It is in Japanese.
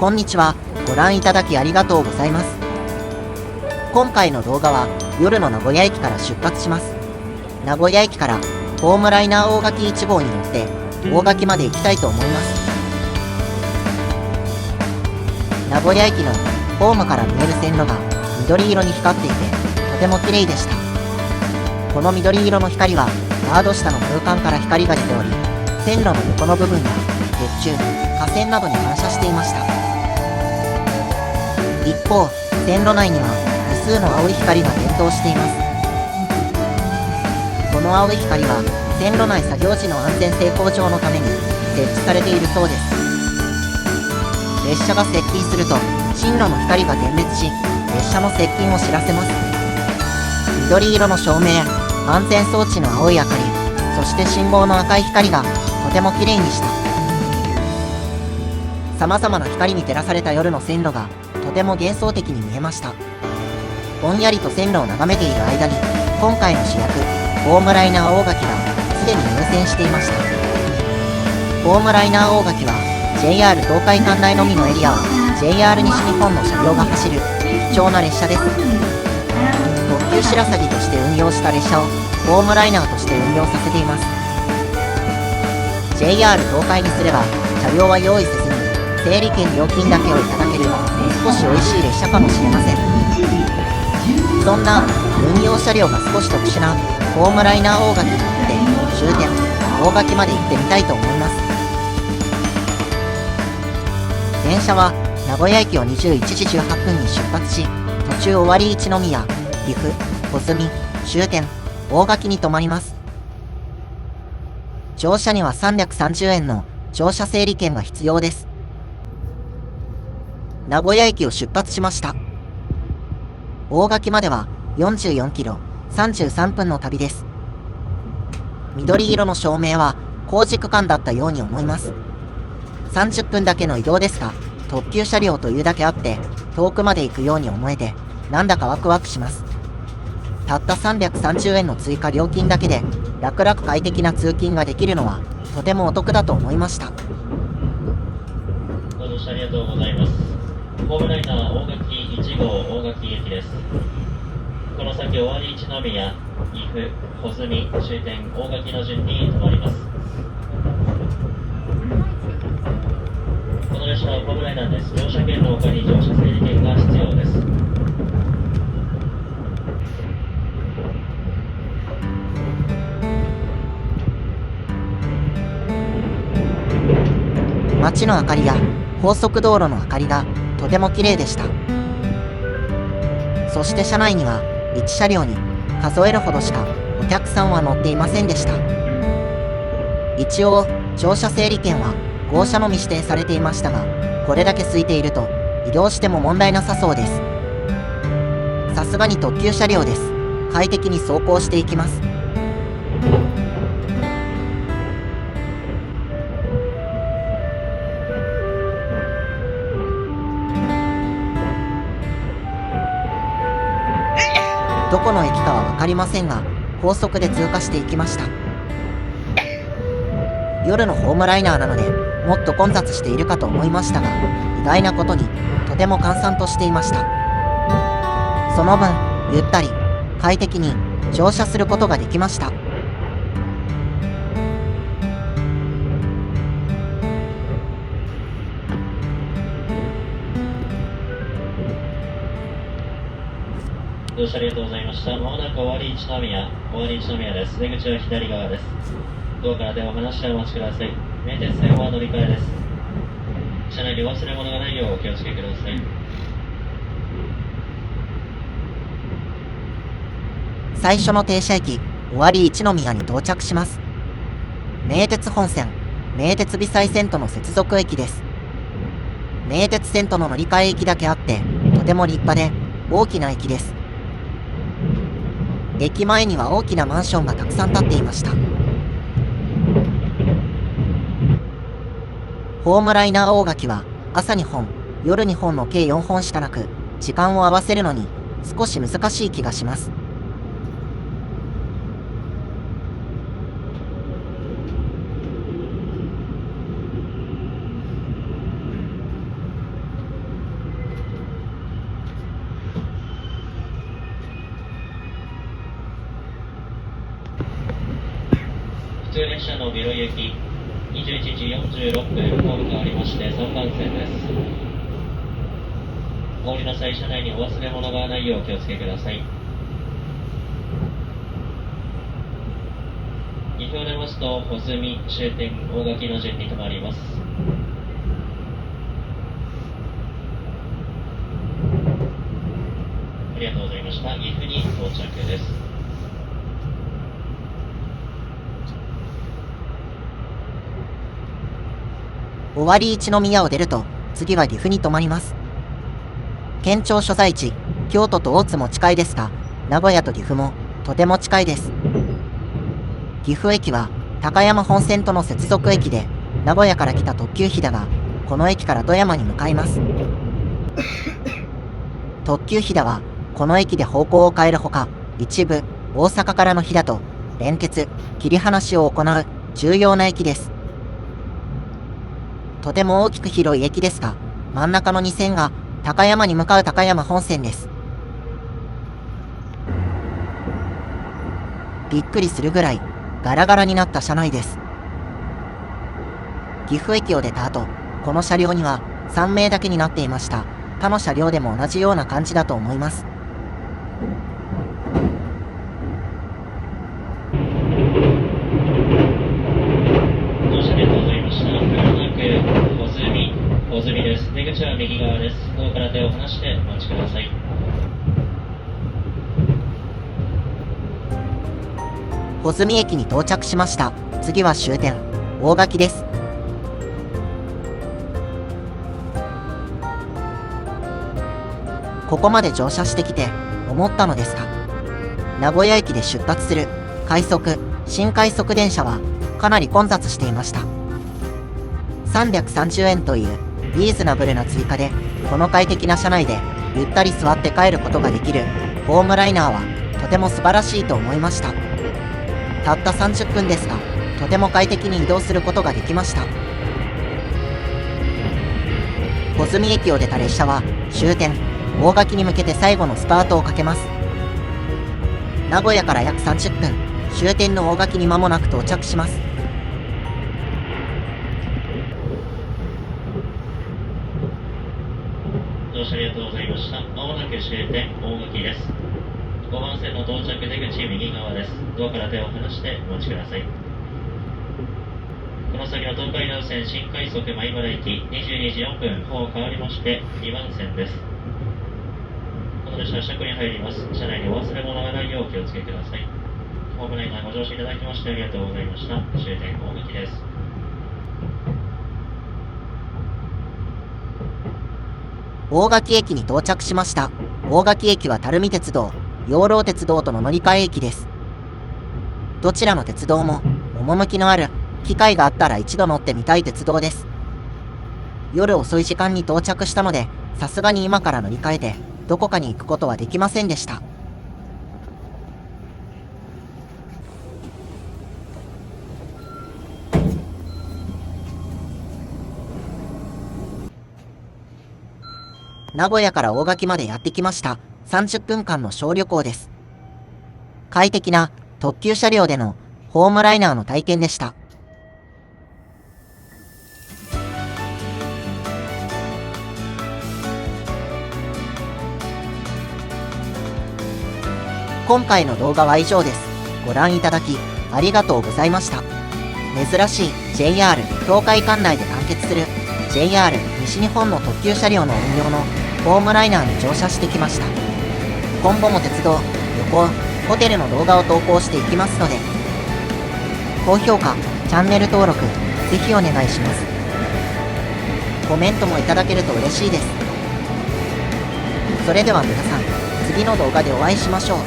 こんにちは。ご覧いただきありがとうございます。今回の動画は夜の名古屋駅から出発します。名古屋駅からホームライナー大垣1号に乗って大垣まで行きたいと思います。名古屋駅のホームから見える線路が緑色に光っていてとても綺麗でした。この緑色の光はガード下の空間から光が出ており、線路の横の部分や鉄柱、架線などに反射していました。一方、線路内には無数の青い光が点灯しています。この青い光は線路内作業時の安全性向上のために設置されているそうです。列車が接近すると進路の光が点滅し、列車の接近を知らせます。緑色の照明、安全装置の青い明かり、そして信号の赤い光がとても綺麗にした。様々な光に照らされた夜の線路がとても幻想的に見えました。ぼんやりと線路を眺めている間に、今回の主役ホームライナー大垣がすでに入線していました。ホームライナー大垣は JR 東海管内のみのエリアを JR 西日本の車両が走る貴重な列車です。特急しらさぎとして運用した列車をホームライナーとして運用させています。 JR 東海にすれば車両は用意せずに整理券料金だけをいただける少し美味しい列車かもしれません。そんな運用車両が少し特殊なホームライナー大垣に乗って終点大垣まで行ってみたいと思います。電車は名古屋駅を21時18分に出発し、途中尾張一宮、岐阜、穂積、終点大垣に停まります。乗車には330円の乗車整理券が必要です。名古屋駅を出発しました。大垣までは44キロ、33分の旅です。緑色の照明は工事区間だったように思います。30分だけの移動ですが、特急車両というだけあって遠くまで行くように思えて、なんだかワクワクします。たった330円の追加料金だけで楽々快適な通勤ができるのはとてもお得だと思いました。ご乗車ありがとうございます。ホームライナー大垣1号大垣駅です。この先尾張一宮、岐阜、穂積、終点大垣の順に停まります。この列車はホームライナーです。乗車券の他に乗車整理券が必要です。街の明かりや高速道路の明かりがとても綺麗でした。そして車内には1車両に数えるほどしかお客さんは乗っていませんでした。一応乗車整理券は号車のみ指定されていましたが、これだけ空いていると移動しても問題なさそうです。さすがに特急車両です。快適に走行していきます。どこの駅かは分かりませんが、高速で通過していきました。夜のホームライナーなのでもっと混雑しているかと思いましたが、意外なことにとても閑散としていました。その分ゆったり快適に乗車することができました。乗車ありがとうございました。まもなく尾張一宮です。出口は左側です。ドアから手を離してお待ちください。名鉄線は乗り換えです。車内に忘れ物がないようお気をつけください。最初の停車駅尾張一宮に到着します。名鉄本線、名鉄微細線との接続駅です。名鉄線との乗り換え駅だけあってとても立派で大きな駅です。駅前には大きなマンションがたくさん建っていました。ホームライナー大垣は朝2本、夜2本の計4本しかなく、時間を合わせるのに少し難しい気がします。普通列車のビロ行き21時46分ホーム変わりまして3番線です。お降りの際車内にお忘れ物がないようお気をつけください。2票出ますと穂積、終点、大垣の順に停まります。ありがとうございました。岐阜に到着です。尾張一宮を出ると、次は岐阜に停まります。県庁所在地、京都と大津も近いですが、名古屋と岐阜もとても近いです。岐阜駅は高山本線との接続駅で、名古屋から来た特急ひだが、この駅から富山に向かいます。特急ひだは、この駅で方向を変えるほか、一部、大阪からのひだと、連結、切り離しを行う重要な駅です。とても大きく広い駅ですが、真ん中の2線が高山に向かう高山本線です。びっくりするぐらいガラガラになった車内です。岐阜駅を出た後、この車両には3名だけになっていました。他の車両でも同じような感じだと思います。乗車ありがとうございました。まもなく穂積です。出口は右側です。ドアから手を離してお待ちください。穂積駅に到着しました。次は終点、大垣です。ここまで乗車してきて思ったのですが、名古屋駅で出発する快速、新快速電車はかなり混雑していました。330円というリーズナブルな追加で、この快適な車内でゆったり座って帰ることができるホームライナーはとても素晴らしいと思いました。たった30分ですが、とても快適に移動することができました。穂積駅を出た列車は終点、大垣に向けて最後のスパートをかけます。名古屋から約30分、終点の大垣に間もなく到着します。乗車ありがとうございました。まもなく終点、大垣です。5番線の到着出口右側です。ドアから手を離してお待ちください。この先の東海道線新快速米原駅22時4分、ホーム変わりまして2番線です。この列車は車庫に入ります。車内にお忘れ物がないようお気をつけください。ホームライナーご乗車いただきましてありがとうございました。終点大垣です。大垣駅に到着しました。大垣駅は垂水鉄道、養老鉄道との乗り換え駅です。どちらの鉄道も趣のある、機会があったら一度乗ってみたい鉄道です。夜遅い時間に到着したので、さすがに今から乗り換えてどこかに行くことはできませんでした。名古屋から大垣までやってきました。30分間の小旅行です。快適な特急車両でのホームライナーの体験でした。今回の動画は以上です。ご覧いただきありがとうございました。珍しい JR 東海管内で完結する JR 西日本の特急車両の運用のホームライナーに乗車してきました。今後も鉄道、旅行、ホテルの動画を投稿していきますので、高評価、チャンネル登録、ぜひお願いします。コメントもいただけると嬉しいです。それでは皆さん、次の動画でお会いしましょう。